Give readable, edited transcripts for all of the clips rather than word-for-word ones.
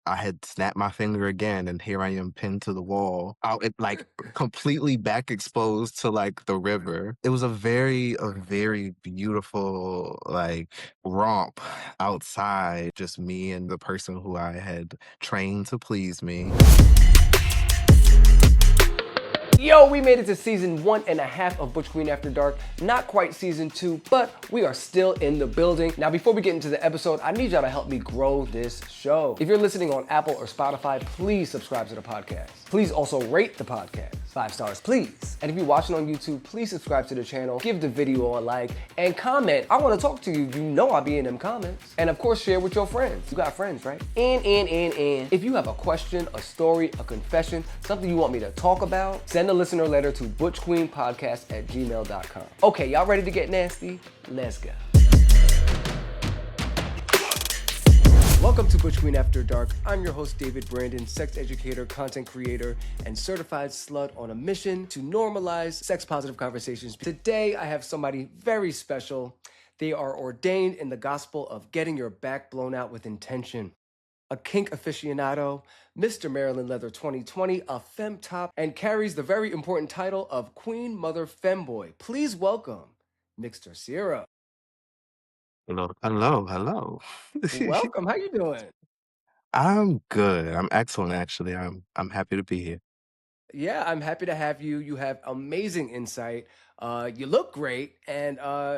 I had snapped my finger again, and here I am pinned to the wall, out like completely back exposed to like the river. It was a very beautiful like romp outside, just me and the person who I had trained to please me. Yo, we made it to season 1.5 of Butch Queen After Dark. Not quite season 2, but we are still in the building. Now, before we get into the episode, I need y'all to help me grow this show. If you're listening on Apple or Spotify, please subscribe to the podcast. Please also rate the podcast. 5 stars, please. And if you're watching on YouTube, please subscribe to the channel, give the video a like, and comment. I want to talk to you. You know I'll be in them comments. And of course, share with your friends. You got friends, right? And. If you have a question, a story, a confession, something you want me to talk about, send a listener letter to butchqueenpodcast@gmail.com. Okay, y'all ready to get nasty? Let's go. Welcome to Butch Queen After Dark. I'm your host, David Brandon, sex educator, content creator, and certified slut on a mission to normalize sex-positive conversations. Today, I have somebody very special. They are ordained in the gospel of getting your back blown out with intention. A kink aficionado, Mr. Maryland Leather 2020, a femtop, and carries the very important title of Queen Mother Femboy. Please welcome Mxter Xero. Hello. Welcome. How you doing? I'm good. I'm excellent, actually. I'm happy to be here. Yeah, I'm happy to have you. You have amazing insight. You look great, and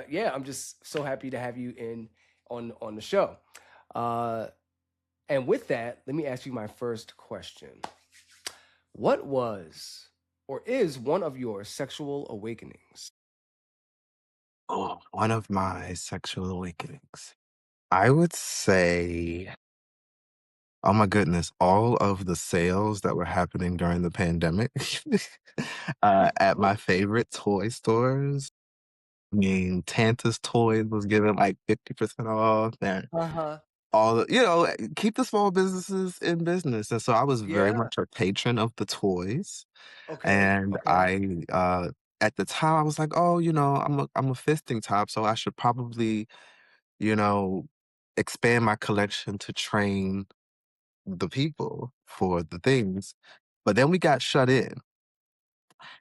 yeah, I'm just so happy to have you in on the show. And with that, let me ask you my first question. What was or is one of your sexual awakenings? Oh, one of my sexual awakenings. I would say, oh my goodness, all of the sales that were happening during the pandemic at my favorite toy stores. I mean, Tanta's Toys was giving like 50% off, and Uh-huh. all the, keep the small businesses in business. And so I was very Yeah. much a patron of the toys. Okay. And Okay. at the time I was like, oh, I'm a fisting top, so I should probably, you know, expand my collection to train the people for the things. But then we got shut in,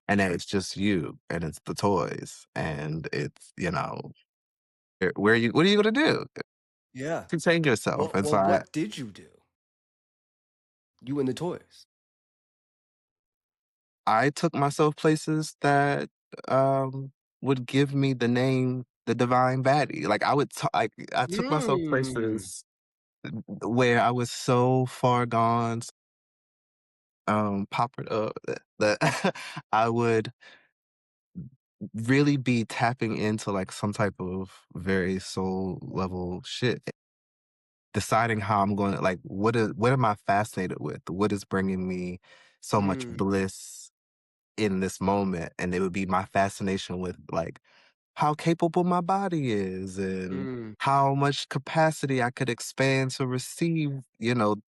and then it's just you and it's the toys, and it's, what are you gonna do? Yeah. Contain yourself. Well, And well, so I what did you do? You and the toys. I took myself places that would give me the name the Divine Baddie. Like I took myself Mm. places where I was so far gone, poppered up that I would really be tapping into like some type of very soul level shit. Deciding how I'm going to like what am I fascinated with? What is bringing me so much Mm. bliss in this moment? And it would be my fascination with like how capable my body is and Mm. how much capacity I could expand to receive, the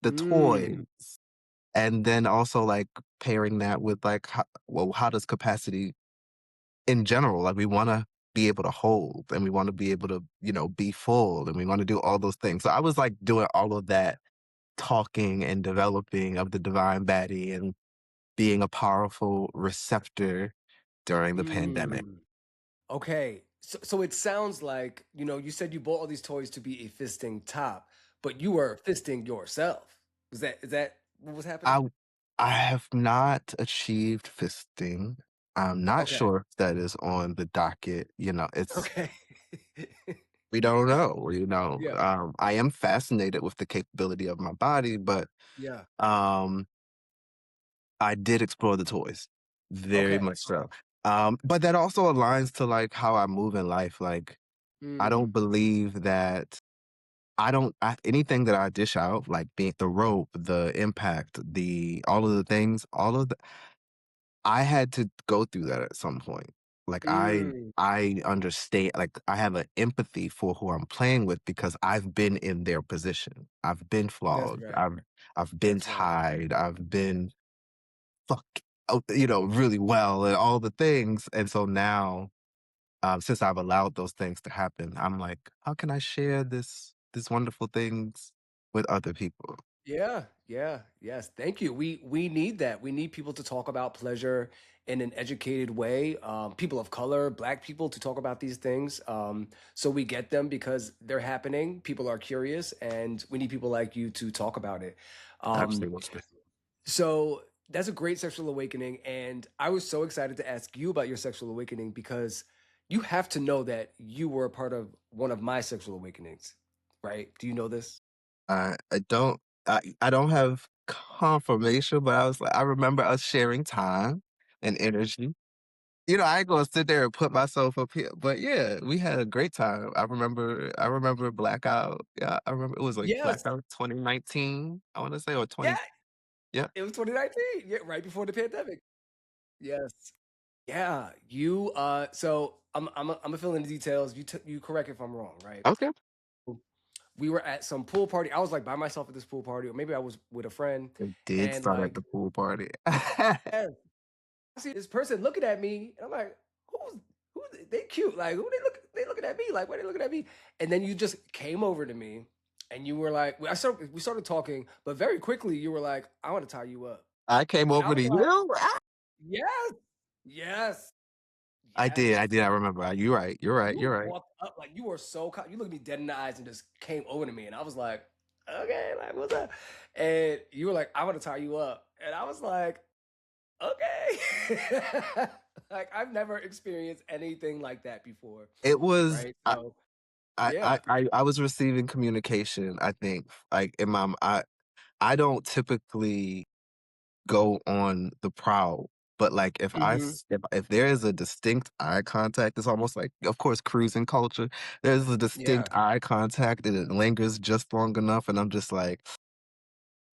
Mm. toys. And then also like pairing that with like how does capacity in general, like we want to be able to hold and we want to be able to, be full and we want to do all those things. So I was like doing all of that talking and developing of the Divine Baddie and being a powerful receptor during the pandemic. Mm. Okay. So it sounds like, you said you bought all these toys to be a fisting top, but you were fisting yourself. Is that what was happening? I I have not achieved fisting. I'm not Okay. sure if that is on the docket. It's Okay. we don't know. Yeah. I am fascinated with the capability of my body, but Yeah. um, I did explore the toys very Okay. much so. But that also aligns to like how I move in life. Like I Mm. don't believe that anything that I dish out, like being the rope, the impact, the all of the things, all of the I had to go through that at some point. Like Mm. I understand, like I have an empathy for who I'm playing with because I've been in their position. I've been That's flogged. right. I've been That's right. tied. I've been fuck really well and all the things. And so now, since I've allowed those things to happen, I'm like, how can I share this these wonderful things with other people? Yeah, yeah, yes. Thank you. We need that. We need people to talk about pleasure in an educated way. People of color, Black people, to talk about these things. So we get them because they're happening. People are curious, and we need people like you to talk about it. Um, Absolutely. so that's a great sexual awakening, and I was so excited to ask you about your sexual awakening because you have to know that you were a part of one of my sexual awakenings, right? Do you know this? I don't I don't have confirmation, but I remember us sharing time and energy. I ain't gonna sit there and put myself up here, but yeah, we had a great time. I remember Blackout. Yeah, I remember it was like Yes. Blackout 2019, I wanna say, or Yeah, 20. Yeah. it was 2019. Yeah, right before the pandemic. Yes. Yeah, you so I'm a fill in the details. You correct if I'm wrong, right? Okay. We were at some pool party. I was like by myself at this pool party, or maybe I was with a friend, It did and start at like the pool party. yes, I see this person looking at me, and I'm like, who's they cute? Like who they looking at me? Like why they looking at me? And then you just came over to me and you were like, we started talking, but very quickly you were like, I want to tie you up. I came And I over was to like, you? yes, yes, I yes. did, I remember. You're right, you're right, you're You right. walked up like you were so you looked me dead in the eyes and just came over to me, and I was like, okay, like what's up? And you were like, I want to tie you up, and I was like, okay. Like I've never experienced anything like that before, It was right? So I I yeah. I I was receiving communication, I think, like, in my I don't typically go on the prowl, but, like, Hmm. if there is a distinct eye contact, it's almost like, of course, cruising culture. There's a Yeah, distinct eye contact, and it lingers just long enough, and I'm just like,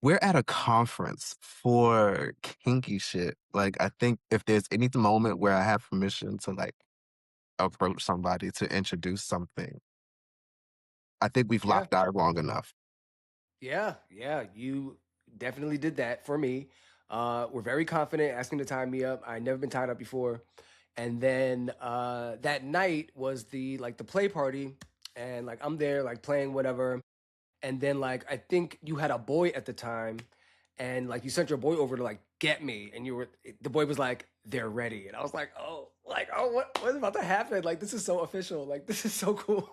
"We're at a conference for kinky shit." Like, I think if there's any moment where I have permission to, like, approach somebody to introduce something, I think we've yeah, locked eyes long enough. yeah, yeah. You definitely did that for me. We're very confident asking to tie me up. I never been tied up before. And then that night was the play party, and like I'm there like playing whatever. And then like I think you had a boy at the time, and like you sent your boy over to like get me, and the boy was like, they're ready. And I was like, oh, what's about to happen? Like this is so official, like this is so cool.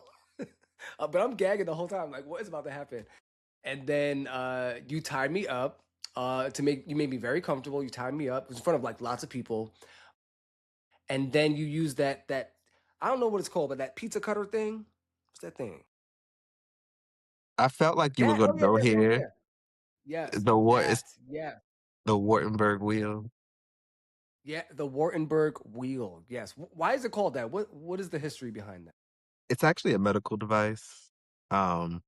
But I'm gagging the whole time, like what is about to happen? And then you tied me up you made me very comfortable. You tied me up. It was in front of like lots of people, and then you used that I don't know what it's called, but that pizza cutter thing. What's that thing? I felt like you were Yeah. gonna Oh yeah. go Yes. Oh here. yeah. Yes. The what is That. Yeah. the Wartenberg wheel. Yeah. The Wartenberg wheel. Yes. Why is it called that? What is the history behind that? It's actually a medical device, um,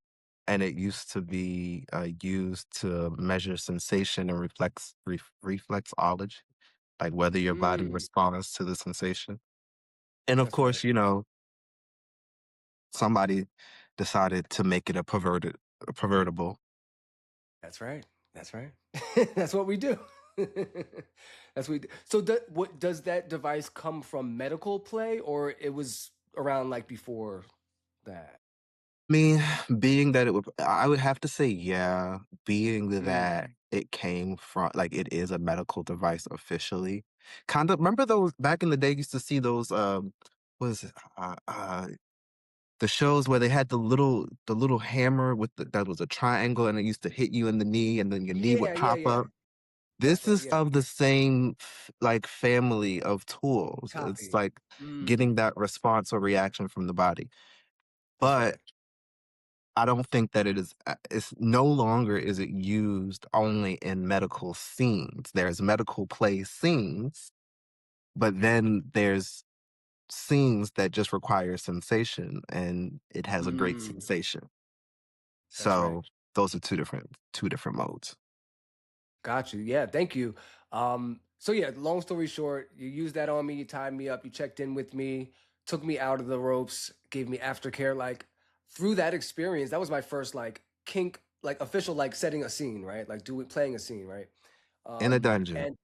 and it used to be, used to measure sensation and reflexology, like whether your body Mm, responds to the sensation. And of that's right. course, somebody decided to make it a pervertible. That's right. That's right. That's what we do. That's what we do. So what does that device come from medical play, or it was around like before that? I mean, being that I would have to say, yeah, being Mm. that it came from, like, it is a medical device officially. Kind of, remember those back in the day, you used to see those, what is it? The shows where they had the little hammer that was a triangle and it used to hit you in the knee and then your knee would Yeah, yeah, pop yeah. up. That's This right. is Yeah. of the same like family of tools. It's Copy. like Mm, getting that response or reaction from the body. that's But right. I don't think that it's no longer is it used only in medical scenes. There's medical play scenes, but then there's scenes that just require sensation and it has a great Mm, sensation. that's right. So those are two different modes. Got you. Yeah, thank you. So yeah, long story short, you used that on me, you tied me up, you checked in with me, took me out of the ropes, gave me aftercare. Like through that experience, that was my first like kink, like official, like setting a scene, right? Like doing playing a scene, right? In a dungeon. And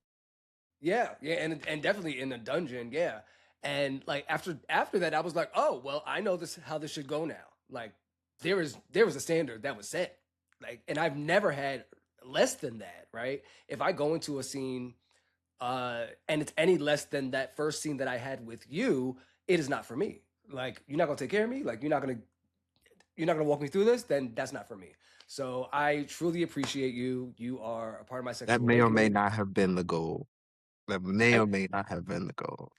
yeah, yeah, and definitely in a dungeon, yeah. And like after that, I was like, oh well, I know this how this should go now. Like there was a standard that was set. Like, and I've never had less than that, right? If I go into a scene and it's any less than that first scene that I had with you, it is not for me. Like you're not gonna take care of me. Like you're not gonna walk me through this. Then that's not for me. So I truly appreciate you. You are a part of my That sexual may or may awakening. not have been the goal. That may I, or may not have been the goal.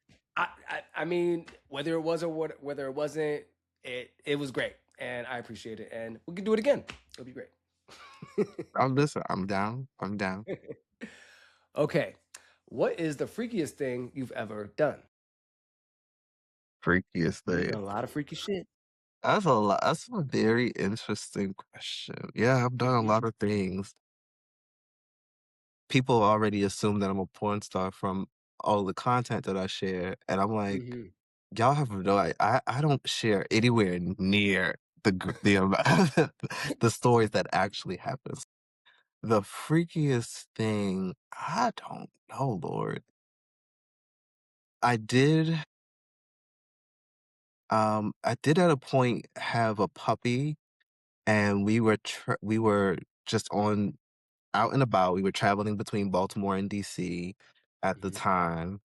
I mean, whether it was or whether it wasn't, it was great, and I appreciate it, and we can do it again. It'll be great. I'm listen. I'm down. I'm down. Okay, what is the freakiest thing you've ever done? Freakiest You've thing. done a lot of freaky shit. That's a lot. That's a very interesting question. Yeah, I've done a Hmm. lot of things. People already assume that I'm a porn star from all the content that I share, and I'm like, Hmm. y'all have no idea. I don't share anywhere near the amount the stories that actually happens. The freakiest thing, I don't know, Lord. I did I did at a point have a puppy, and we were just on out and about. We were traveling between Baltimore and DC at the Hmm. time,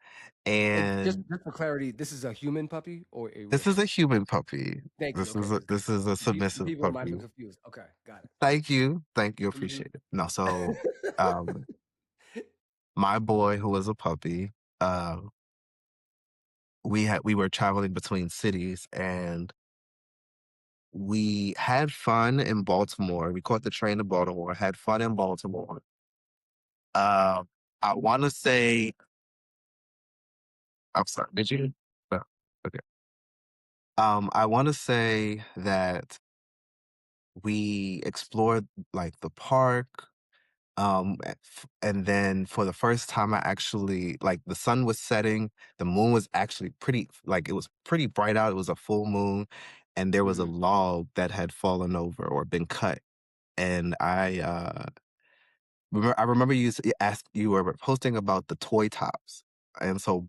And just and just for clarity, this is a human puppy or a this is a rodent? human puppy. Thank you. This Okay, is a because this is a some submissive people might have puppy. been confused. Okay, got it. Thank you, Hmm. appreciate it. No, so, um, my boy who was a puppy, uh, we were traveling between cities, and we had fun in Baltimore. We caught the train to Baltimore, had fun in Baltimore. Um, I wanna say I'm sorry, did you? No, okay. I wanna say that we explored, like, the park. And then for the first time, I actually like the sun was setting, the moon was actually pretty, like it was pretty bright out. It was a full moon, and there was a Hmm. log that had fallen over or been cut. And I remember you were posting about the toy tops, and so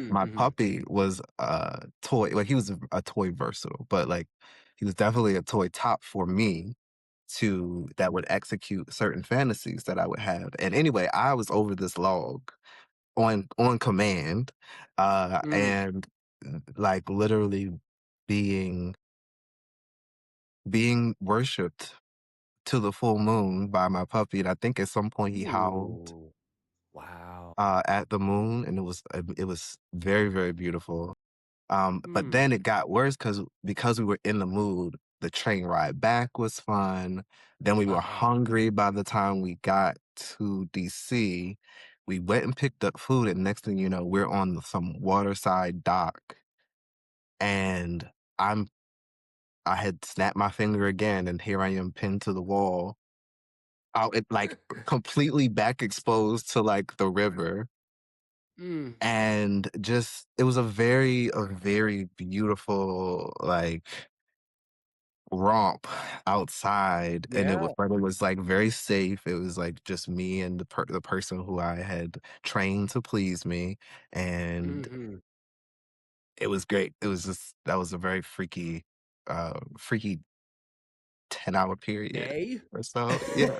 my Mm-hmm. puppy was a toy, like he was a toy versatile, but like he was definitely a toy top for me to that would execute certain fantasies that I would have. And anyway, I was over this log on command, Mm. and like literally being being worshipped to the full moon by my puppy. And I think at some point he howled Ooh. Wow. at the moon, and it was very, very beautiful. But Mm. then it got worse because we were in the mood. The train ride back was fun. Then we were Uh-huh. hungry by the time we got to DC. We went and picked up food, and next thing you know, we're on some waterside dock, and I'm I had snapped my finger again, and here I am pinned to the wall, out it like completely back exposed to like the river. Mm. And just it was a very beautiful, like, romp outside, and Yeah. it was, like, very safe. It was, like, just me and the person who I had trained to please me, and Hmm. it was great. It was just that was a very freaky 10-hour period Day? or so. Yeah.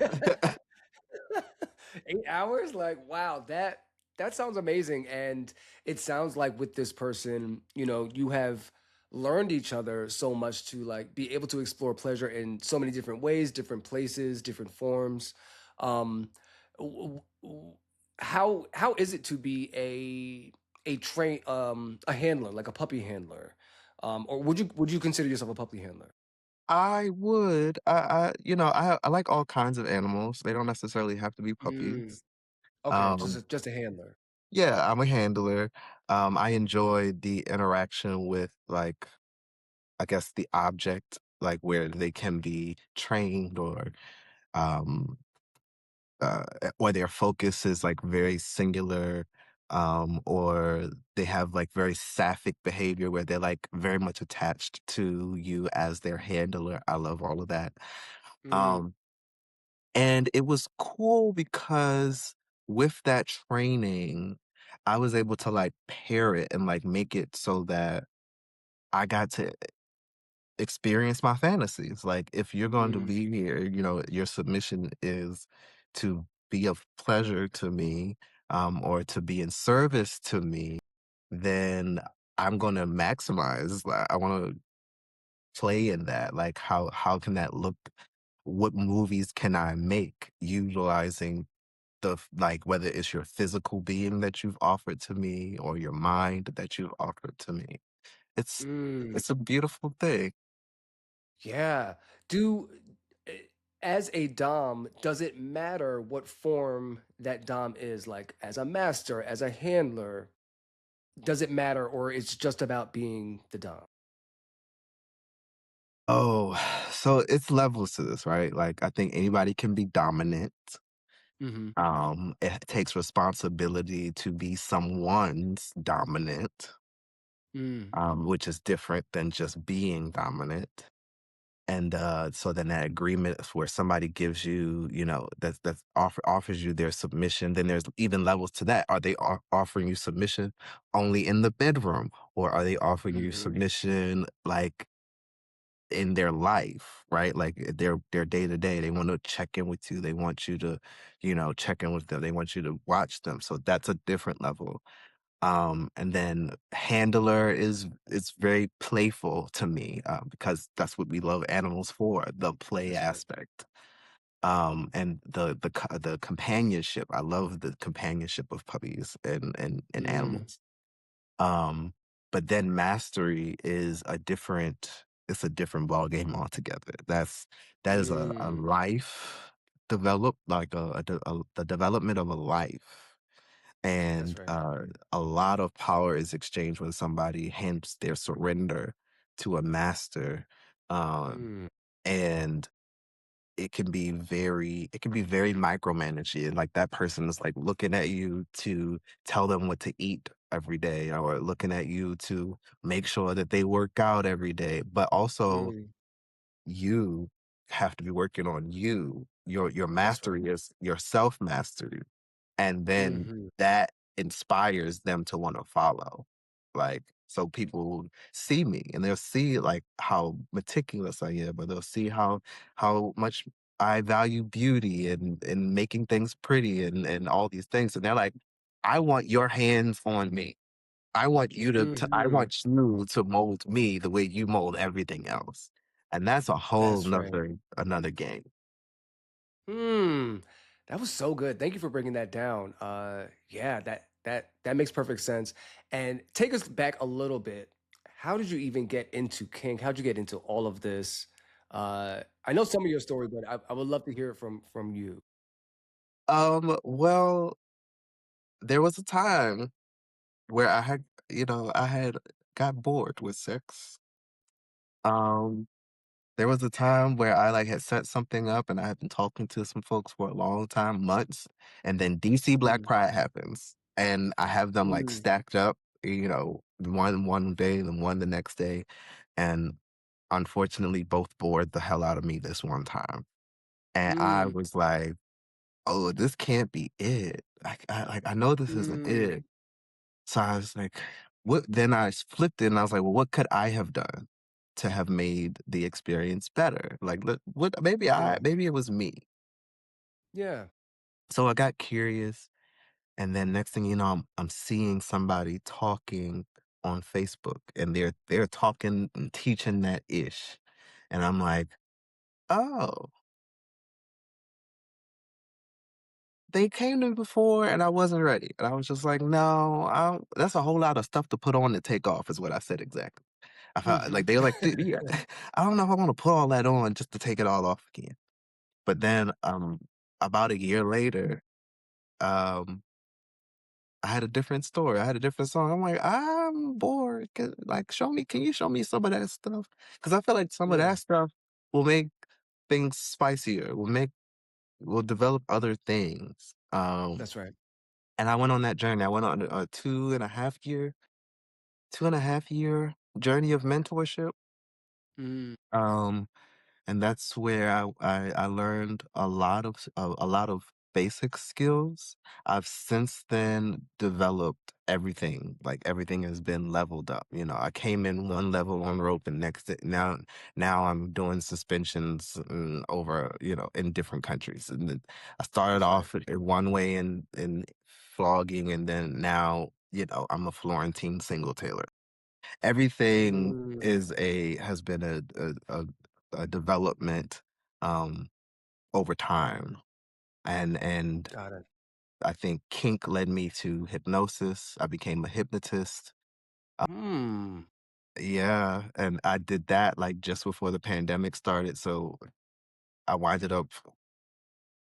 8 hours? Like, wow, that sounds amazing. And it sounds like with this person, you have learned each other so much to like be able to explore pleasure in so many different ways, different places, different forms. Um, w- w- how is it to be a handler, like a puppy handler? Or would you consider yourself a puppy handler? I would. I like all kinds of animals. They don't necessarily have to be Mm, puppies. okay, just Um just a handler. Yeah, I'm a handler. I enjoy the interaction with, like, I guess the object, like where they can be trained um, or their focus is like very singular, or they have like very sapphic behavior where they're like very much attached to you as their handler. I love all of that. Mm, Um, and it was cool because with that training, I was able to, like, pair it and, like, make it so that I got to experience my fantasies. Like, if you're going to mm, be here, your submission is to be of pleasure to me, or to be in service to me, then I'm gonna maximize that. I wanna play in that. Like, how can that look? What movies can I make utilizing like, whether it's your physical being that you've offered to me or your mind that you've offered to me? It's Mm, it's a beautiful thing. yeah. Do eh, as a dom, does it matter what form that dom is? Like as a master, as a handler, does it matter, or it's just about being the dom? Oh, so it's levels to this, right? Like, I think anybody can be dominant. Mhm. It takes responsibility to be someone's dominant, Mm. which is different than just being dominant. And so then that agreement is where somebody gives you, offers you their submission. Then there's even levels to that. Are they offering you submission only in the bedroom, or are they offering you Mhm. submission like in their life, right? Like their day to day. They want to check in with you. They want you to, check in with them. They want you to watch them. So that's a different level. And then handler is it's very playful to me, because that's what we love animals for, the play That's right. aspect. And the companionship. I love the companionship of puppies and Mm. animals. Um, but then mastery is it's a different ball game altogether. That is a Mm. life develop like the development of a life. That's And right. a lot of power is exchanged when somebody hands their surrender to a master. Um, Mm. and it can be very micromanaging. Like that person is like looking at you to tell them what to eat every day, or looking at you to make sure that they work out every day. But also Mm. you have to be working on you. Your That's right. mastery is your self mastery, and then Mhm. that inspires them to want to follow. Like, so people see me and they'll see like how meticulous I am, but they'll see how much I value beauty and making things pretty and all these things. And they're like, I want your hands on me. I Mhm. want you to mold me the way you mold everything else. And that's a whole That's right. another game. Hmm. That was so good. Thank you for breaking that down. Yeah, that makes perfect sense. And take us back a little bit. How did you even get into kink? How'd you get into all of this? I know some of your story, but I would love to hear it from you. Well, there was a time where I had got bored with sex. Um, there was a time where I, like, had set something up, and I had been talking to some folks for a long time, months, and then DC Black Mm, Pride happens, and I have them, like, mm, stacked up, one day and one the next day, and unfortunately, both bored the hell out of me this one time, and I mm, was like, "Oh, this can't be it. I know this isn't mm, it." So I was like, what then flipped it and I was like, well, what could I have done to have made the experience better? Like, what yeah, maybe it was me. yeah. So I got curious, and then next thing you know, I'm seeing somebody talking on Facebook, and they're talking and teaching that ish. And I'm like, oh, they came to me before and I wasn't ready. And I was just like, no, that's a whole lot of stuff to put on and take off, is what I said exactly. I felt Hmm. like they were like, "Dude, yeah, I don't know if I wanna put all that on just to take it all off again." But then, about a year later, um, I had a different story. I had a different song. I'm like, "I'm bored. Like, can you show me some of that stuff?" Because I feel like some of Yeah, that stuff will make things spicier, will develop other things. that's right. And I went on that journey. I went on a 2.5 year journey of mentorship. Mm, Um And that's where I learned a lot of basic skills. I've since then developed everything has been leveled up. I came in one level on rope, and now I'm doing suspensions over, in different countries. And then I started That's right. off in one way in flogging, and then now, I'm a Florentine single tailor. Everything Mm, has been a development um over time. And got it. I think kink led me to hypnosis. I became a hypnotist. Hmm. Yeah, and I did that like just before the pandemic started. So I winded up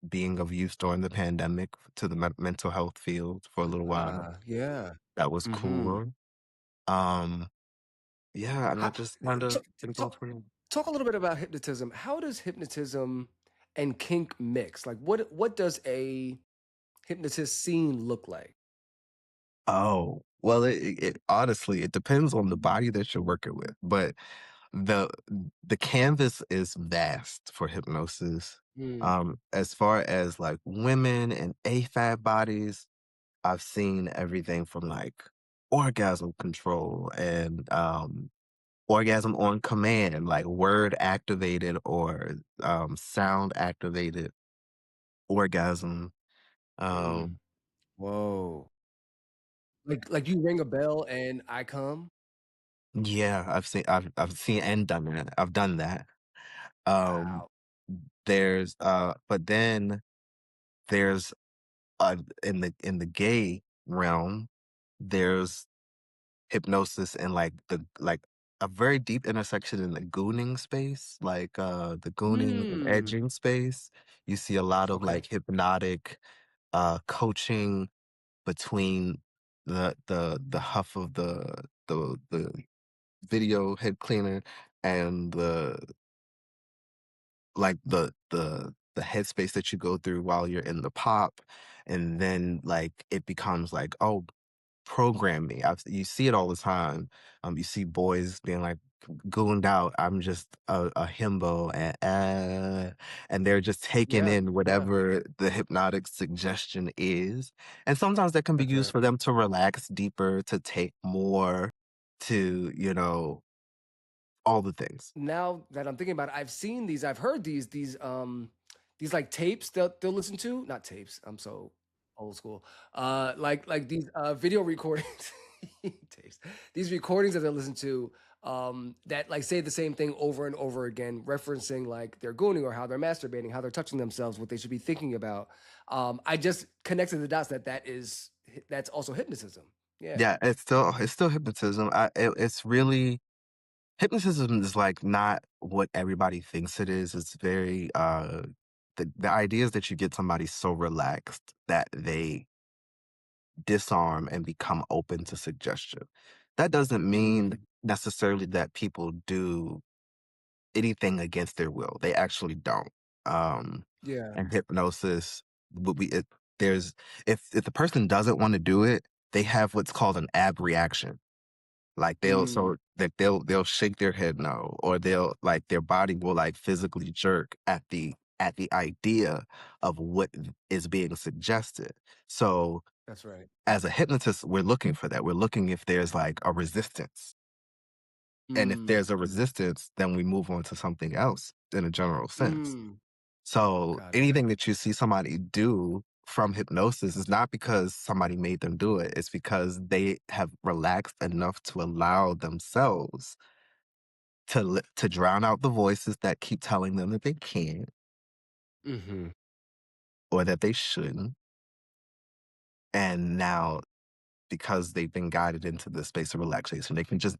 being of use during the pandemic to the mental health field for a little while. Yeah. That was Mm-hmm. cool. Um, yeah, and I How, just kind of talk, been going talk, from there. talk a little bit about hypnotism. How does hypnotism and kink mix? Like, what does a hypnotist scene look like? Oh, well, it honestly, it depends on the body that you're working with, but the the canvas is vast for hypnosis. Mm, As far as like women and AFAB bodies, I've seen everything from like orgasm control and orgasm on command, like word activated or sound activated orgasm. mm. Um, Whoa. Like you ring a bell and I come? yeah, I've seen and done that. I've done that. Um, Wow. but then there's in the gay realm, there's hypnosis and like a very deep intersection in the gooning space, like the gooning and Hmm. edging space. You see a lot of Okay. like hypnotic coaching between the huff of the video head cleaner and the headspace that you go through while you're in the pop, and then like it becomes like, oh, program me. You see it all the time. You see boys being like gooned out. I'm just a himbo, and they're just taking Yeah. in Yeah. whatever the hypnotic suggestion is. And sometimes that can be That's used right. for them to relax deeper, to take more, to all the things. Now that I'm thinking about it, I've seen these, I've heard these like tapes they'll listen to. Not tapes. I'm so old school. Like these video recordings tapes. These recordings that they listen to that like say the same thing over and over again, referencing like their gooning or how they're masturbating, how they're touching themselves, what they should be thinking about. I just connected the dots that's also hypnotism. Yeah. Yeah, it's still hypnotism. It's really hypnotism is like not what everybody thinks it is. It's very the idea is that you get somebody so relaxed that they disarm and become open to suggestion. That doesn't mean Mm, necessarily that people do anything against their will. They actually don't. Um yeah. and hypnosis would be it there's if the person doesn't want to do it, they have what's called an ab reaction. Like Mm, they'll shake their head no, or they'll like their body will like physically jerk at the idea of what is being suggested. So that's right. as a hypnotist, we're looking for that. We're looking if there's like a resistance. And if Mm, there's a resistance, then we move on to something else in a general sense. mm. So Got it. anything that you see somebody do from hypnosis is not because somebody made them do it. It's because they have relaxed enough to allow themselves to drown out the voices that keep telling them that they can't Mhm. or that they shouldn't. And now because they've been guided into the space of relaxation, they can just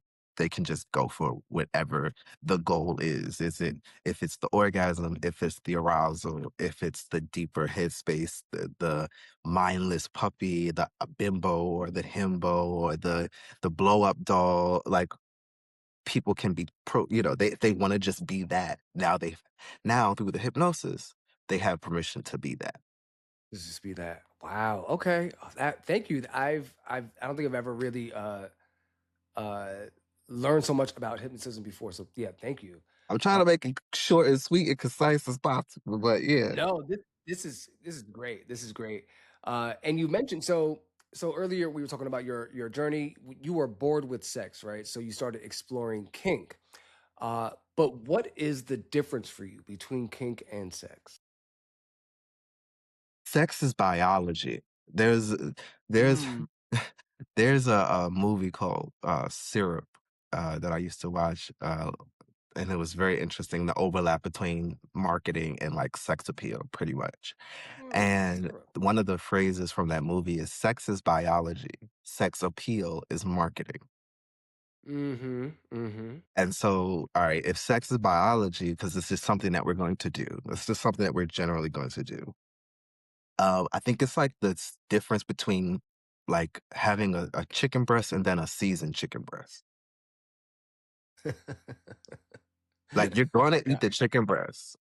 go for whatever the goal is. Is it if it's the orgasm, if it's the arousal, if it's the deeper headspace, the mindless puppy, the bimbo or the himbo or the blow up doll, like people can be they want to just be that. Now through the hypnosis, they have permission to be that. This just be that. Wow. Okay. That. Thank you. I don't think I've ever really uh learned so much about hypnotism before. So yeah, thank you. I'm trying to make it short and sweet and concise as possible, but yeah. No, this is great. This is great. And you mentioned so. So earlier we were talking about your journey. You were bored with sex, right? So you started exploring kink. But what is the difference for you between kink and sex? Sex is biology. There's Mm. there's a movie called Syrup that I used to watch, and it was very interesting, the overlap between marketing and like sex appeal, pretty much. And Syrup. one of the phrases from that movie is sex is biology, sex appeal is marketing. Mm-hmm. Mm-hmm. And so, all right, if sex is biology, because this is something that we're going to do, it's just something that we're generally going to do. I think it's like the difference between like having a chicken breast and then a seasoned chicken breast. Like you're going to Yeah. eat the chicken breast,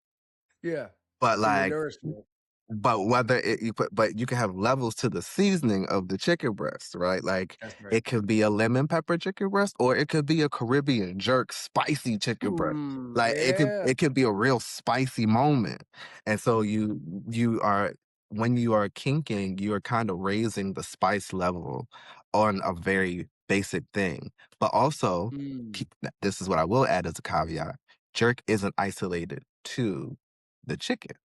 Yeah. but For your like nourishment. but whether it you put but you can have levels to the seasoning of the chicken breast, right? Like, That's right. it could be a lemon pepper chicken breast, or it could be a Caribbean jerk spicy chicken breast. Like, Yeah. it could be a real spicy moment. And so you are when you are kinking, you are kind of raising the spice level on a very basic thing. But also, Mm. this is what I will add as a caveat, jerk isn't isolated to the chicken.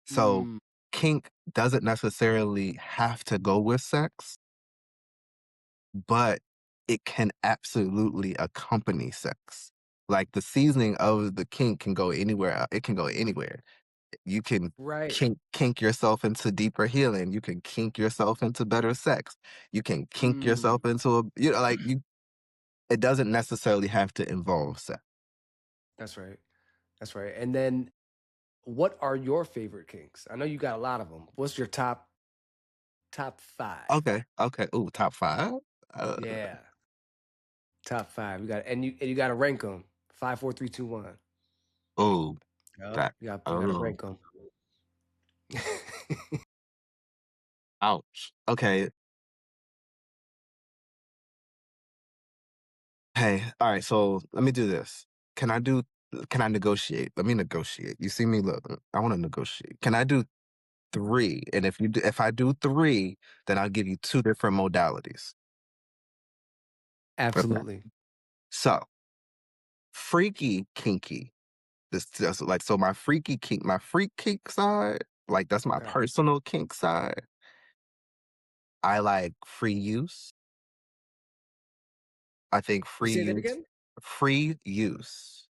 So, Mm. kink doesn't necessarily have to go with sex, but it can absolutely accompany sex. Like, the seasoning of the kink can go anywhere, it can go anywhere. You can Right. kink yourself into deeper healing, you can kink yourself into better sex, you can kink Mm. yourself into a like, you it doesn't necessarily have to involve sex. That's right. That's right. And then what are your favorite kinks? I know you got a lot of them. What's your top five? Okay, okay, ooh, top 5? Uh, Yeah. Top five. You got to rank them. Five, four, three, two, one. ooh, Yep. that You got to oh, rank them. ouch. Okay. Hey, all right, so let me do this. Can I do can I negotiate? Let me negotiate. You see me, look, I want to negotiate. Can I do 3? And if I do 3, then I'll give you 2 different modalities. Okay. Absolutely. So, freaky kinky. This just like so my freak kink side, like that's my Okay. personal kink side. I like free use. I think Say that again. free use.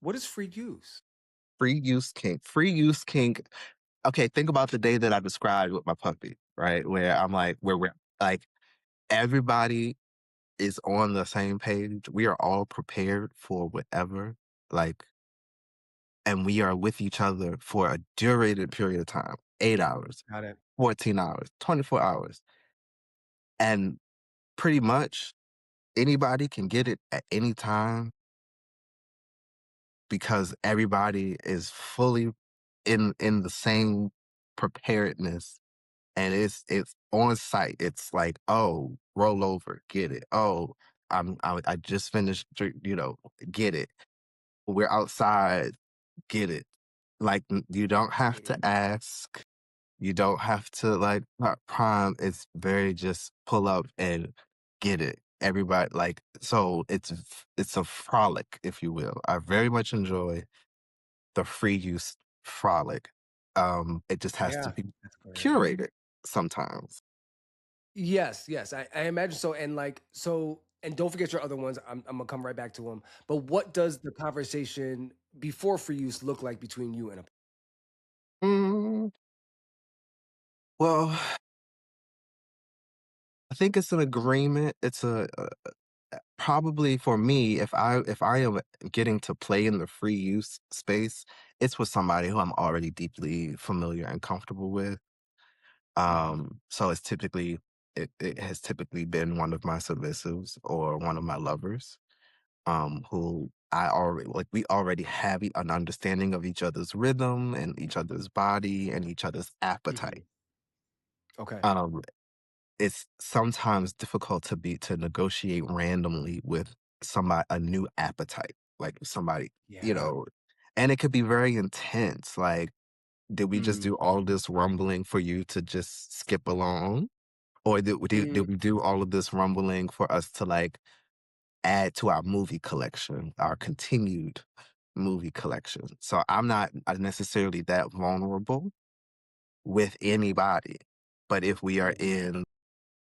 What is free use? Free use kink. Free use kink. Okay, think about the day that I described with my puppy, right? Where I'm like, where we're like, everybody is on the same page. We are all prepared for whatever, like, and we are with each other for a durated period of time, 8 hours, Got it. 14 hours, 24 hours. And pretty much anybody can get it at any time because everybody is fully in the same preparedness, and it's on site. It's like, "Oh, roll over, get it. Oh, I just finished, get it. We're outside, get it." Like, you don't have to Mhm. ask. You don't have to like prime. It's very just pull up and get it. Everybody like so it's a frolic, if you will. I very much enjoy the free use frolic. It just has to Yeah. be That's great. curated sometimes. Yes, yes. I imagine so. And don't forget your other ones. I'm gonna come right back to them. But what does the conversation before free use look like between you and a Mm, well, I think it's an agreement. It's probably for me, if I am getting to play in the free use space, it's with somebody who I'm already deeply familiar and comfortable with. Mhm. So it has typically been one of my submissives or one of my lovers, who I already like we already have an understanding of each other's rhythm and each other's body and each other's appetite. Mhm. Okay. Um, it's sometimes difficult to negotiate randomly with somebody a new appetite, like somebody, you Yeah. know, and it could be very intense. Like, did we just Mm. do all this rumbling for you to just skip along? Or did Mm, we do all of this rumbling for us to, like, add to our movie collection, our continued movie collection? So I'm not necessarily that vulnerable with anybody, but if we are yeah, in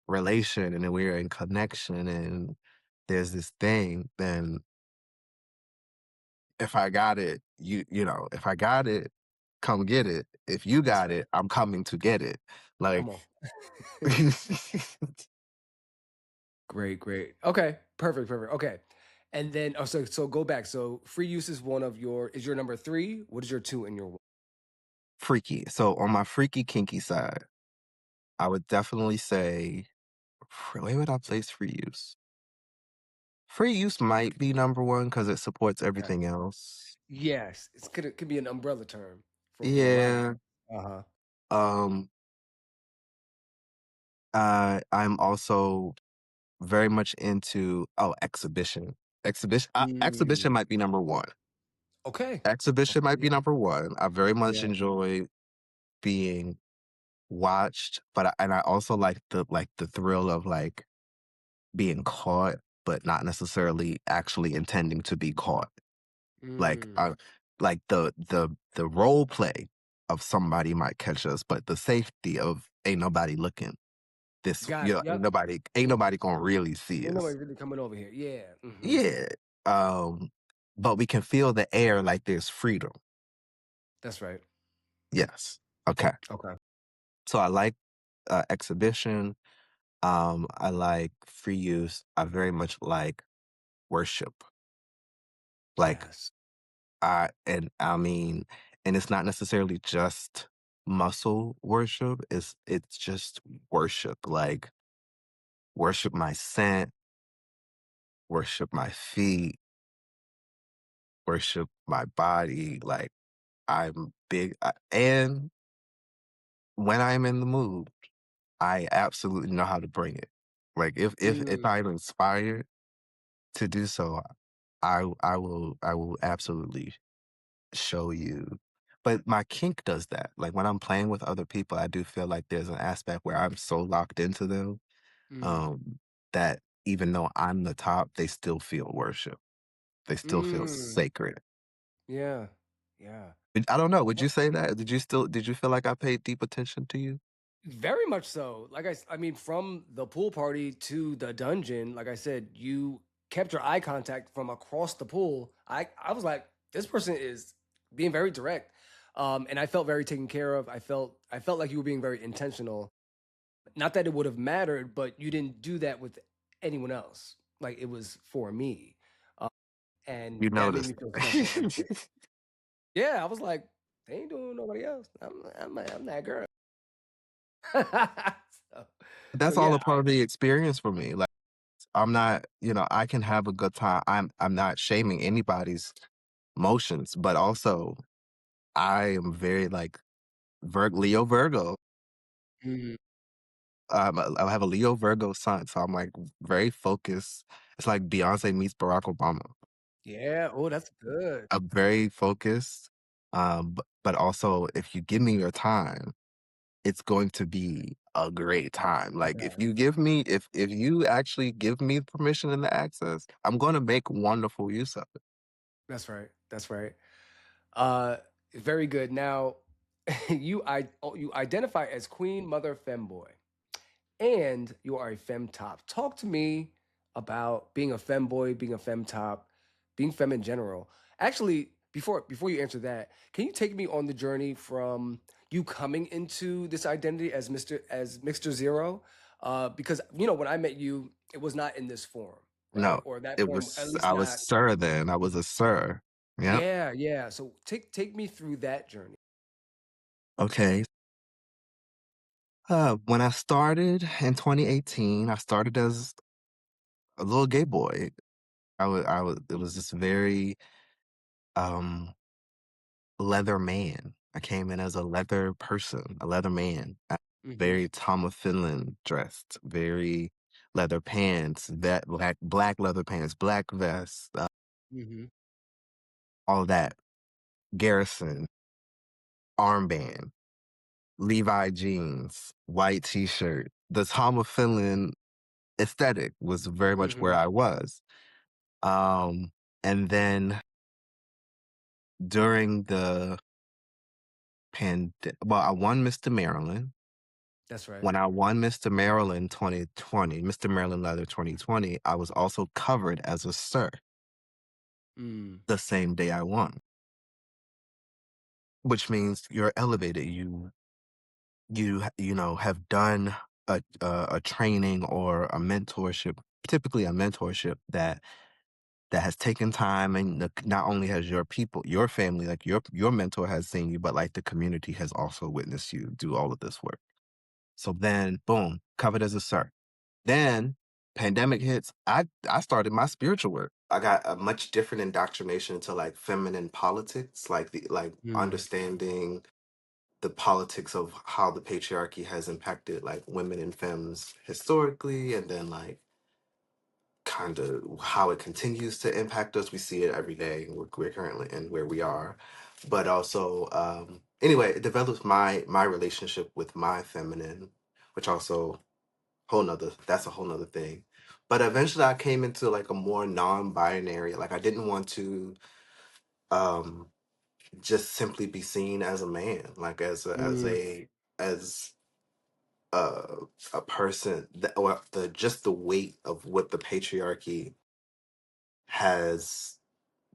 relation and then we're in connection and there's this thing, then if I got it, if I got it, come get it. If you that's got right. it, I'm coming to get it. Come Like, on. Great, great. Okay, perfect, perfect. Okay. And then so go back. So free use is one of your is your number 3. What is your 2 and your 1? freaky. So on my freaky kinky side, I would definitely say, where would I place free use? Free use might be number one because it supports Okay. everything else. Yes, it could be an umbrella term for a lot of Yeah. things. Uh-huh. Um, I'm also very much into, exhibition. Exhibition Mm, might be number one. okay. Exhibition Okay, might be yeah. number one. I very much Yeah. enjoy being watched, but I also like the thrill of, like, being caught, but not necessarily actually intending to be caught. Like, Mm. like the role play of somebody might catch us, but the safety of ain't nobody looking. Got it. Yep. Ain't nobody gonna really see Ain't us. nobody really coming over here. Yeah. Mhm. Yeah. Um, but we can feel the air like there's freedom. That's right. Yes. Okay. Okay. So I like exhibition. I like free use. I very much like worship. Like, Yes. I mean, and it's not necessarily just muscle worship. It's just worship. Like, worship my scent, worship my feet, worship my body. Like, I'm big, and when I'm in the mood, I absolutely know how to bring it. Like, if Mm. I'm inspired to do so, I will absolutely show you. But my kink does that. Like, when I'm playing with other people, I do feel like there's an aspect where I'm so locked into them, Mm. um, that even though I'm the top, they still feel worship. They still feel Mm. sacred. Yeah. Yeah. I don't know, would you say that? Did you feel like I paid deep attention to you? Very much so. I mean, from the pool party to the dungeon, like I said, you kept your eye contact from across the pool. I was like, this person is being very direct, and I felt very taken care of. I felt like you were being very intentional. Not that it would have mattered, but you didn't do that with anyone else. Like it was for me, uh, and You that made me noticed. feel special. And yeah, I was like, they ain't doing nobody else. I'm that girl. so, so That's all yeah, a part of the experience for me. Like, I'm not, I can have a good time. I'm not shaming anybody's motions, but also I am very, like, Leo Virgo. Mhm. I have a Leo Virgo sun, so I'm, like, very focused. It's like Beyonce meets Barack Obama. Yeah, oh, that's good. I'm very focused, but also if you give me your time, it's going to be a great time. Like, Okay. if you actually give me permission and the access, I'm gonna make wonderful use of it. That's right, that's right. Uh, very good. Now, you identify as queen, mother, femboy, and you are a femtop. Talk to me about being a femboy, being a femtop, being femme in general. Actually, before you answer that, can you take me on the journey from you coming into this identity as Mxter Xero? Because when I met you, it was not in this form, right? No, Or that it form, at was least I was not. Sir then. I was a Sir. Yep. Yeah, yeah. So take me through that journey. Okay. When I started in 2018, I started as a little gay boy. I was it was this very, um, leather man. I came in as a leather person, a leather man. Hmm. Very Tom of Finland dressed, very leather pants, that black leather pants, black vest, Hmm. all that. Garrison, armband. Levi jeans, white t-shirt. The Tom Finland aesthetic was very much where Hmm. I was. Um, and then during the well, I won Mr. Maryland. That's right. When I won Mr. Maryland 2020, Mr. Maryland Leather 2020, I was also covered as a sir Mm. the same day I won, which means you're elevated. You know have done a training or a mentorship, typically a mentorship that has taken time, and not only has your people, your family, like your mentor has seen you, but like the community has also witnessed you do all of this work. So then, boom, covered as a sir. Then pandemic hits. I started my spiritual work. I got a much different indoctrination into like feminine politics, like the like Mm. understanding the politics of how the patriarchy has impacted like women and femmes historically, and then like kind of how it continues to impact us. We see it every day. We're currently in where we are, but also anyway, it develops my relationship with my feminine, which also that's a whole nother thing. But eventually I came into like a more non-binary, like I didn't want to um just simply be seen as a man, like Mm. as a a person that, or the just the weight of what the patriarchy has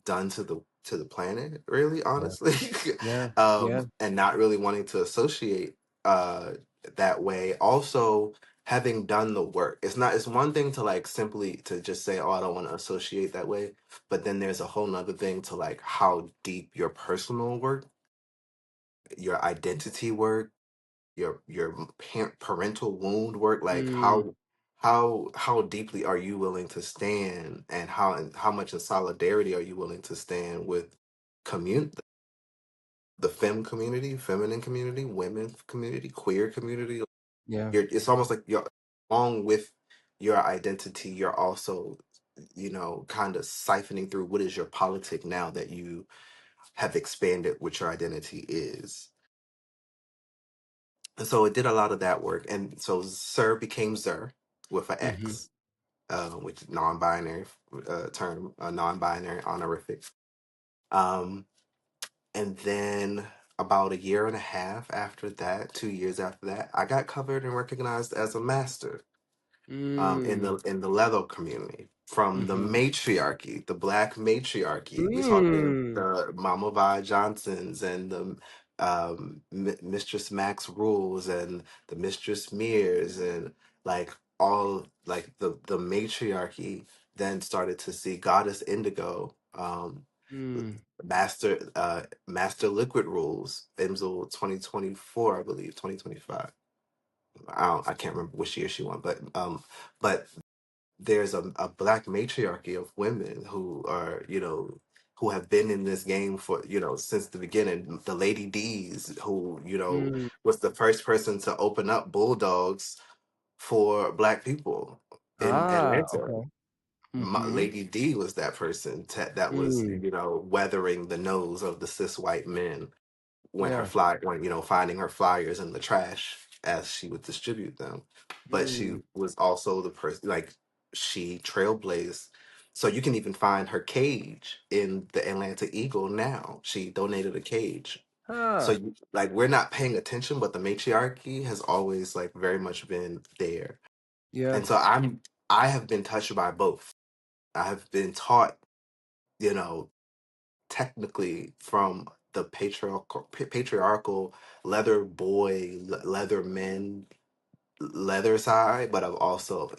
done to the planet, really, Yeah. honestly. Yeah. Yeah. And not really wanting to associate uh that way. Also, having done the work, it's one thing to like simply to just say, oh, I don't want to associate that way, but then there's a whole nother thing to like how deep your personal work, your identity work, your parental wound work, like Mm. how deeply are you willing to stand, and how much in solidarity are you willing to stand with commun the fem community, feminine community, women community, queer community. Yeah. It's almost like you're, along with your identity, you're also, kind of siphoning through what is your politic now that you have expanded what your identity is. And so it did a lot of that work. And so Sir became Zer with an Hmm. X, which is non-binary term, a non-binary honorific. Um, and then about a year and a half after that, 2 years after that, I got covered and recognized as a master Mm. in the leather community from the Hmm. matriarchy, the black matriarchy. We're talking Mm. the Mama Vi Johnsons and the Mistress Max Rules and the Mistress Mears, and like all like the matriarchy then started to see Goddess Indigo, Mm. Master Liquid Rules, IMSL 2024, I believe, 2025. I can't remember which year she won, but there's a black matriarchy of women who are, who have been in this game for, since the beginning. The Lady D's, who, Mm. was the first person to open up bulldogs for black people in Ah, Atlanta. okay. Hmm. Lady D was that person that was, Mm. weathering the nose of the cis white men when Yeah. when finding her flyers in the trash as she would distribute them. But she Mm. was also the person, like, she trailblazed. So you can even find her cage in the Atlanta Eagle now. She donated a cage. So Huh. like, we're not paying attention, but the matriarchy has always like very much been there. Yeah. And so I have been touched by both. I have been taught, you know, technically from the patriarchal leather boy, leather men, leather side, but I've also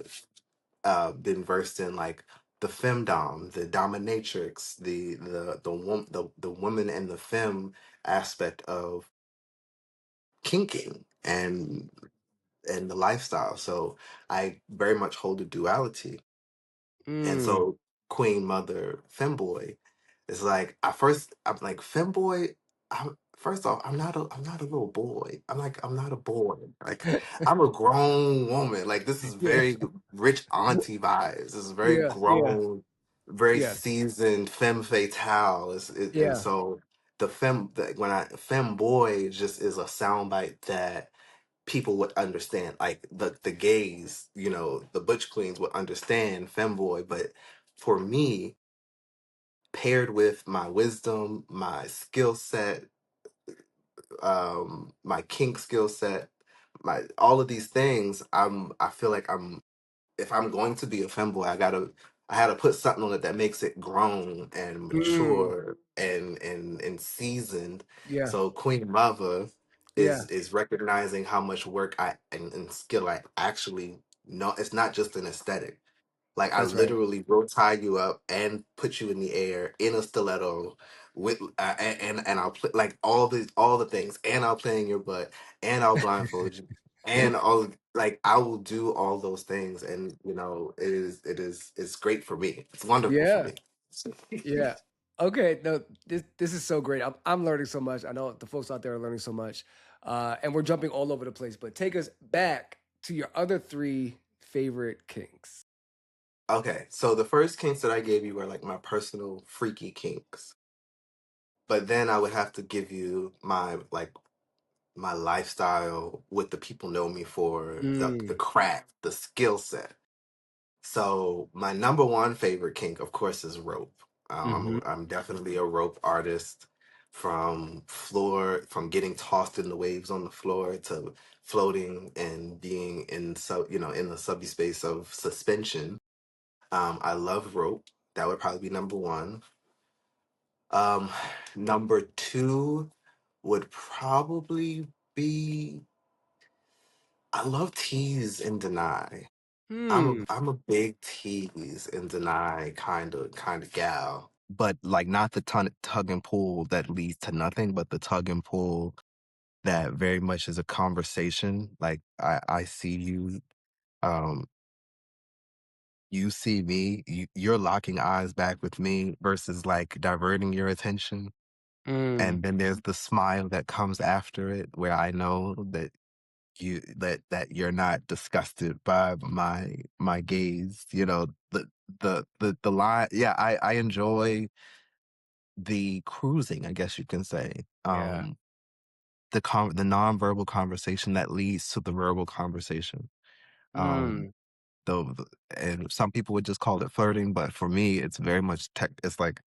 been versed in like the femdom, the dominatrix, the woman and the femme aspect of kinking and the lifestyle. So I very much hold a duality. And Mm. so Queen Mother Femboy is like, at first I'm like, Femboy, first off, I'm not a little boy. I'm not a boy. Like, I'm a grown woman. Like, this is Yeah. very rich auntie vibes. This is very Yeah. Yeah. grown, very Yeah. seasoned femme fatale. And Yeah. so when I femboy just is a soundbite that people would understand. Like the gays, the butch queens would understand femboy, but for me, paired with my wisdom, my skill set, my kink skill set, my all of these things, I feel like if I'm going to be a femboy, I had to put something on it that makes it grown and Mm, mature and seasoned. yeah, So Queen Mother yeah, is recognizing how much work and skill I actually know. It's not just an aesthetic. Like I that's right. literally will tie you up and put you in the air in a stiletto with and I'll play like all the things, and I'll play in your butt, and I'll blindfold you, and all like I will do all those things, and it's great for me. It's wonderful for Yeah, me. yeah. Okay, no, this is so great. I'm learning so much. I know the folks out there are learning so much, and we're jumping all over the place. But take us back to your other three favorite kinks. Okay, so the first kinks that I gave you were like my personal freaky kinks, but then I would have to give you my lifestyle, what the people know me for, the Mm, craft, the skill set. So my number one favorite kink, of course, is rope. hmm. I'm definitely a rope artist. From getting tossed in the waves on the floor to floating and being in the subby space of suspension. I love rope. That would probably be number one. Um, Number two would probably be I love tease and deny. Hmm. I'm a big tease and deny kind of gal. But like not the tug and pull that leads to nothing, but the tug and pull that very much is a conversation. Like I see you, um, you see me, you're locking eyes back with me versus like diverting your attention. Mm, And then there's the smile that comes after it where I know that that you're not disgusted by my gaze, the line. Yeah, I enjoy the cruising, I guess you can say. yeah. The nonverbal conversation that leads to the verbal conversation. um Mm, the, and some people would just call it flirting, but for me it's very much it's like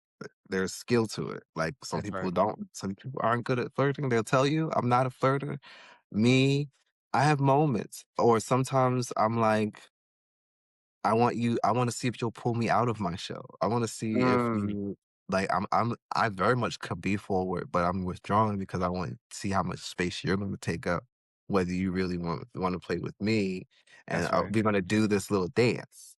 there's skill to it. Like that's right. some people aren't good at flirting. They'll tell you I'm not a flirter. Me, I have moments, or sometimes I'm like, I want to see if you'll pull me out of my shell. I want to see if Mm, you like I very much could be forward, but I'm withdrawing because I want to see how much space you're going to take up, whether you really want to play with me, and that's right. we're going to do this little dance.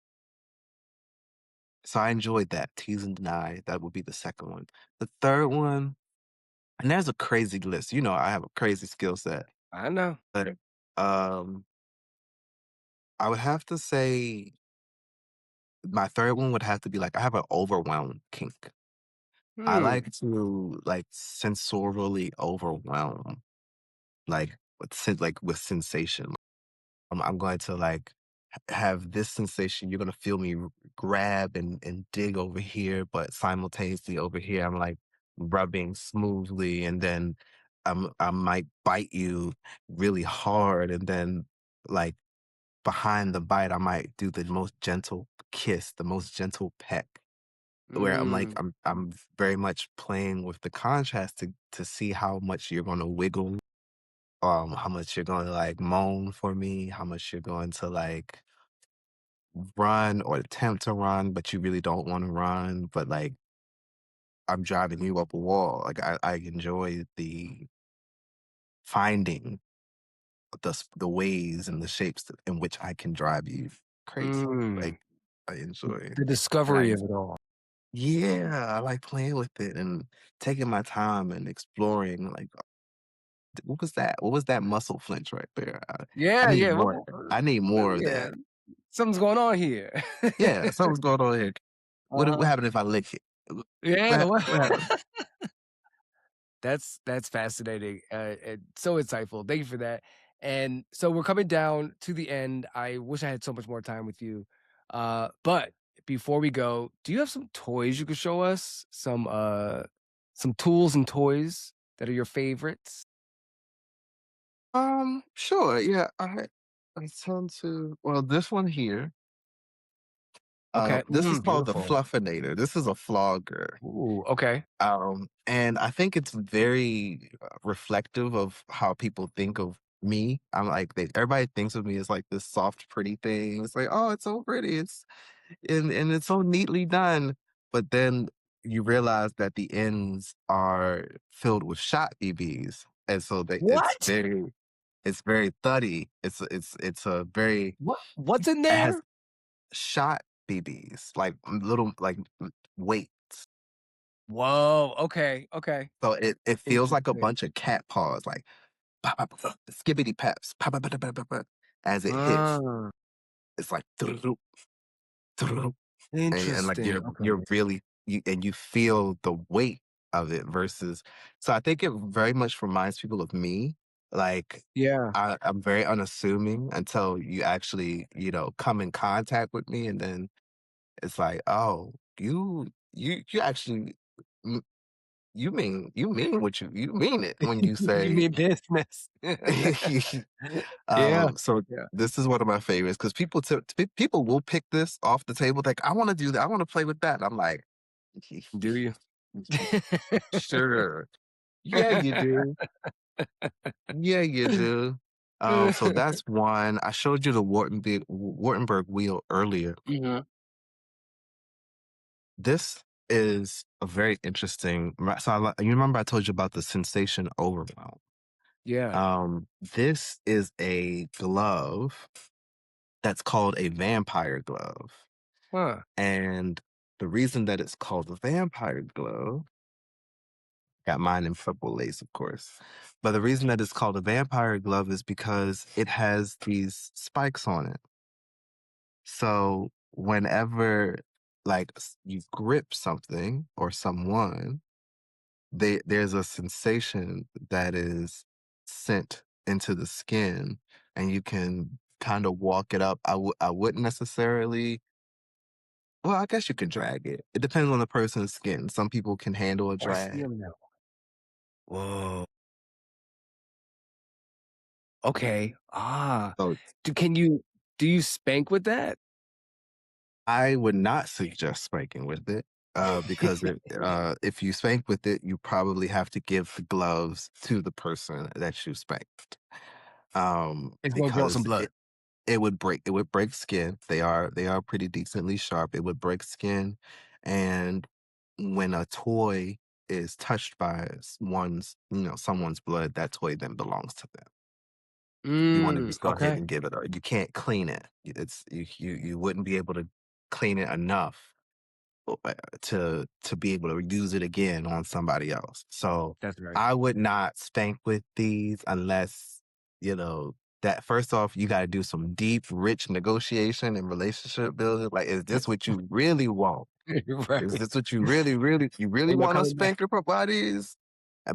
So I enjoyed that. Tease and deny. That would be the second one. The third one, and there's a crazy list. I have a crazy skill set, I know. but um, I would have to say my third one would have to be like I have an overwhelm kink. I Hmm. like to like sensorially overwhelm, like with sensation. I'm going to like have this sensation. You're gonna feel me grab and dig over here, but simultaneously over here, I'm like rubbing smoothly, and then I might bite you really hard, and then like behind the bite, I might do the most gentle kiss, the most gentle peck, where I'm like, Mm, I'm very much playing with the contrast to see how much you're gonna wiggle, how much you're gonna like moan for me, how much you're going to like run or attempt to run, but you really don't want to run, but like I'm driving you up a wall. Like I enjoy the finding the ways and the shapes in which I can drive you crazy. mm. Like I enjoy, The and discovery of it all. yeah, I like playing with it and taking my time and exploring. Like, what was that? What was that muscle flinch right there? I Yeah, need yeah. more. I need more of Yeah, that. something's going on here. Yeah, something's going on here. What Uh-huh. happened if I lick it? Yeah, What happened? that's fascinating. And so insightful. Thank you for that. And so we're coming down to the end. I wish I had so much more time with you. But before we go, do you have some toys you could show us? some tools and toys that are your favorites? Sure, yeah. I tend to well, this one here, Okay. this is called the Beautiful. Fluffinator. This is a flogger. Ooh, okay. And I think it's very reflective of how people think of me. I'm like everybody thinks of me as like this soft, pretty thing. It's like, oh, it's so pretty. It's and it's so neatly done. But then you realize that the ends are filled with shot BBs, and so What? it's very thuddy. It's a very What's in it has there? shot BBs like little like weight. Whoa, okay, okay. So it feels like a Interesting. bunch of cat paws, like pa, pa, pa, pa, skibbity paps, pa, pa, pa, pa, pa, pa, as it hits. Ah, It's like doo-doo-doo, doo-doo-doo, and like interesting, you're okay. really you feel the weight of it versus. So I think it very much reminds people of me. Like Yeah. I'm very unassuming until you actually come in contact with me, and then it's like, oh, you actually you mean what you mean it when you You say mean business. Yeah, so yeah. this is one of my favorites because people will pick this off the table like I want to do that, I want to play with that. I'm like, Do you? sure, yeah you do, yeah you do. So that's one. I showed you the Wartenberg wheel earlier. Mhm. This is a very interesting. So you remember I told you about the sensation overwhelm. Yeah. This is a glove that's called a vampire glove. Huh. And the reason that it's called a vampire glove, got mine in purple lace, of course. But the reason that it's called a vampire glove is because it has these spikes on it. So whenever you grip something or someone, there's a sensation that is sent into the skin, and you can kind of walk it up. I wouldn't necessarily. Well, I guess you could drag it. It depends on the person's skin. Some people can handle a Oh, I see drag. him now. Whoa. Okay. Ah. So Do can you do you spank with that? I would not suggest spanking with it, because if you spank with it, you probably have to give the gloves to the person that you spanked, It's gonna draw some because blood. it would break skin. They are pretty decently sharp. It would break skin, and when a toy is touched by someone's blood, that toy then belongs to them. You want to just go ahead Okay. and give it, or you can't clean it. You wouldn't be able to clean it enough to be able to use it again on somebody else. So That's right. I would not spank with these unless, you know, that first off, you got to do some deep, rich negotiation and relationship building. Like, is this what you really want? Is Right. this what you really Ain't no want to coming back. spank your bodies?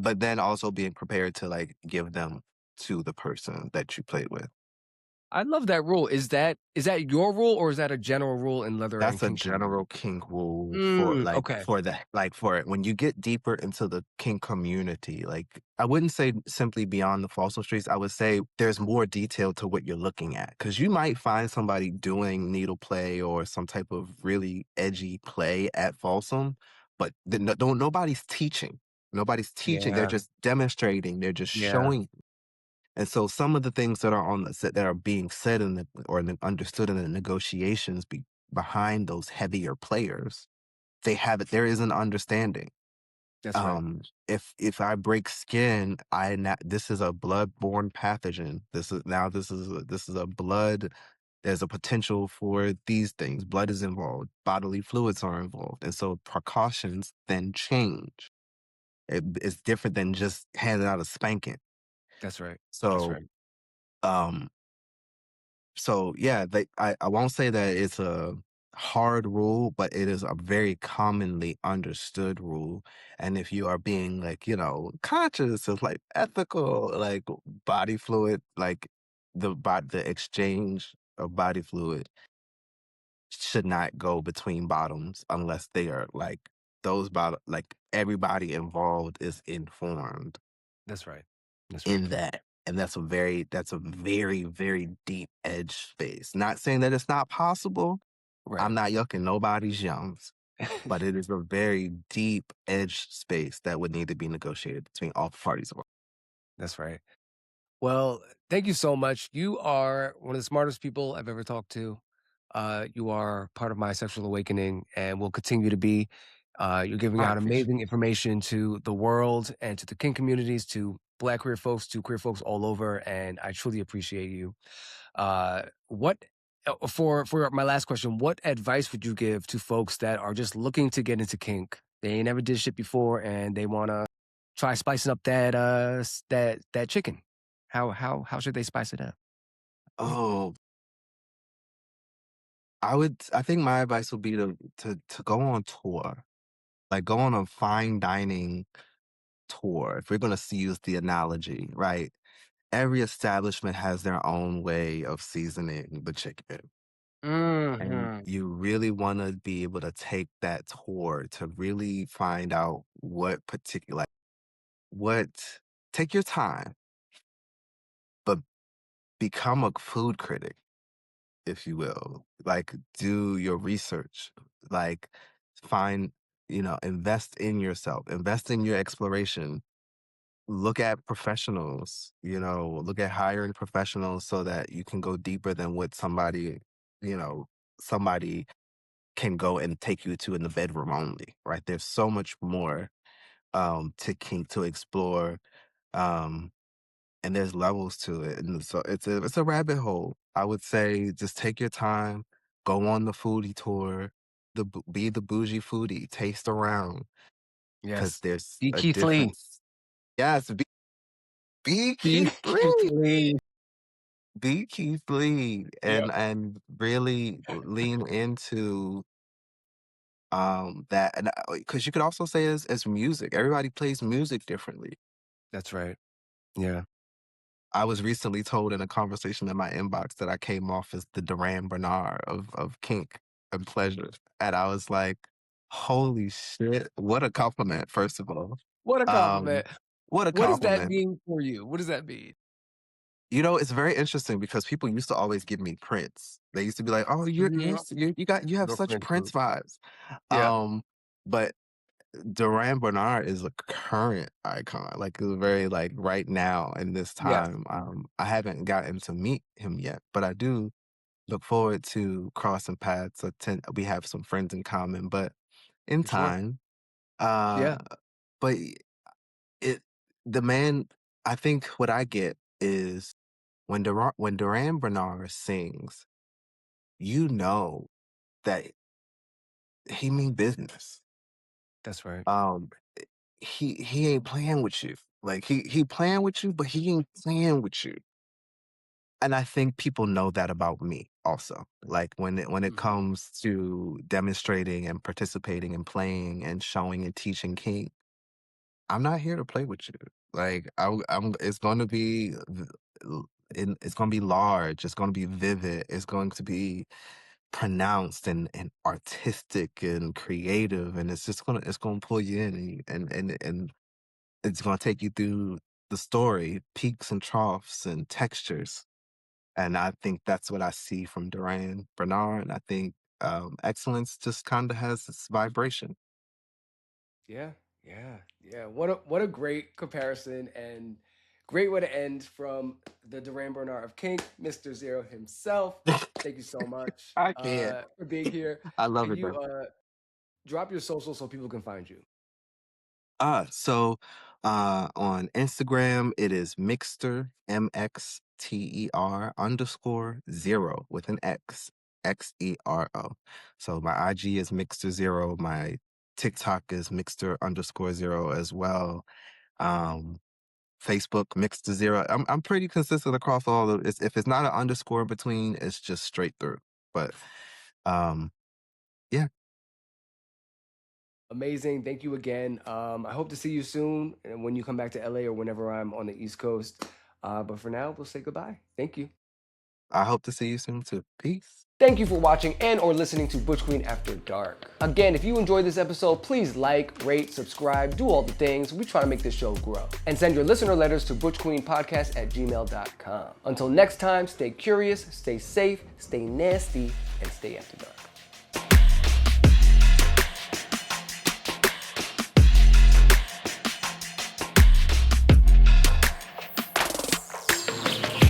But then also being prepared to like give them to the person that you played with. I love that rule. Is that your rule or is that a general rule in leather and That's a kink community? general kink rule for Okay. for it. When you get deeper into the kink community, like I wouldn't say simply beyond the Fossil Streets, I would say there's more detail to what you're looking at. Cause you might find somebody doing needle play or some type of really edgy play at Folsom, but nobody's teaching. Nobody's teaching. They're Yeah. just demonstrating. They're just Yeah. showing. And so some of the things that are on the set that are being said understood in the negotiations behind those heavier players, there is an understanding. That's right. If I break skin, this is a blood-borne pathogen. This is a blood. There's a potential for these things. Blood is involved. Bodily fluids are involved, and so precautions then change. It's different than just handing out a spanking. That's right. That's So, right. um, So yeah, I won't say that it's a hard rule, but it is a very commonly understood rule. And if you are being like, conscious of like ethical, like body fluid, like the exchange of body fluid should not go between bottoms unless they are like those about like everybody involved is informed That's right. That's right. in that. And that's a very, very deep edge space. Not saying that it's not possible. I'm Right. not yucking nobody's yums, but it is a very deep edge space that would need to be negotiated between all parties. That's right. Well, thank you so much. You are one of the smartest people I've ever talked to. You are part of my sexual awakening and will continue to be. You're giving I out appreciate amazing information to the world and to the kink communities, to Black queer folks, to queer folks all over. And I truly appreciate you. What for my last question, what advice would you give to folks that are just looking to get into kink? They ain't never did shit before and they wanna try spicing up that chicken. How should they spice it up? Oh, I think my advice would be to go on tour. Like go on a fine dining tour. If we're gonna use the analogy, right? Every establishment has their own way of seasoning the chicken. And Mhm. you really wanna be able to take that tour to really find out what particular like, what take your time, but become a food critic, if you will. Like, do your research. Like, find, invest in yourself, invest in your exploration. Look at professionals, look at hiring professionals so that you can go deeper than what you know, somebody can go and take you to in the bedroom only, right? There's so much more to explore. Um, and there's levels to it. And so it's a rabbit hole. I would say just take your time, go on the foodie tour, be the bougie foodie, taste around because Yes. there's Be a Keith Lee. difference. Yes, be Be Keith Keith Lee. Lee. Be Keith Lee Yep. and really lean into that and because you could also say as music. Everybody plays music differently. That's right. Yeah. I was recently told in a conversation in my inbox that I came off as the Duran Bernard of kink and pleasure, and I was like, "Holy shit, what a compliment, first of all." What a Um, compliment. what a What does that compliment. mean for you? What does that mean? It's very interesting because people used to always give me Prince. They used to be like, "Oh, Mhm. you have Real such Prince Prince group. vibes." Yeah, Um, but Duran Bernard is a current icon, like, very, like, right now in this yes, time. I haven't gotten to meet him yet, but I do look forward to crossing paths. We have some friends in common, but in for sure. time, uh, Yeah, but it the man I think what I get is when Duran Bernard sings, you know that he mean business. that's right. Um, he ain't playing with you. Like, he playing with you, but he ain't playing with you. And I think people know that about me also. Like, when it Mhm. comes to demonstrating and participating and playing and showing and teaching king, I'm not here to play with you. Like, I'm it's gonna be it's gonna be large, it's gonna be vivid, it's going to be pronounced and artistic and creative, and it's gonna pull you in and it's gonna take you through the story, peaks and troughs and textures. And I think that's what I see from Duran Bernard. And I think excellence just kind of has this vibration. Yeah, yeah, yeah. What a great comparison and great way to end from the Duran Bernard of Kink, Mr. Xero himself. Thank you so much I can't. for being here. I love Can it you though. drop your social so people can find you? So on Instagram, it is Mxter, MXTER_0 with an Xero. So my IG is Mxter Xero. My TikTok is Mxter_0 as well. Um, Facebook Mxter Xero. I'm pretty consistent across all of it. If it's not an underscore in between, it's just straight through. But um, yeah, Amazing. Thank you again. I hope to see you soon and when you come back to LA or whenever I'm on the East Coast. But for now, we'll say goodbye. Thank you. I hope to see you soon too. Peace. Thank you for watching and or listening to Butch Queen After Dark. Again, if you enjoyed this episode, please like, rate, subscribe, do all the things. We try to make this show grow. And send your listener letters to butchqueenpodcast@gmail.com. Until next time, stay curious, stay safe, stay nasty, and stay after dark.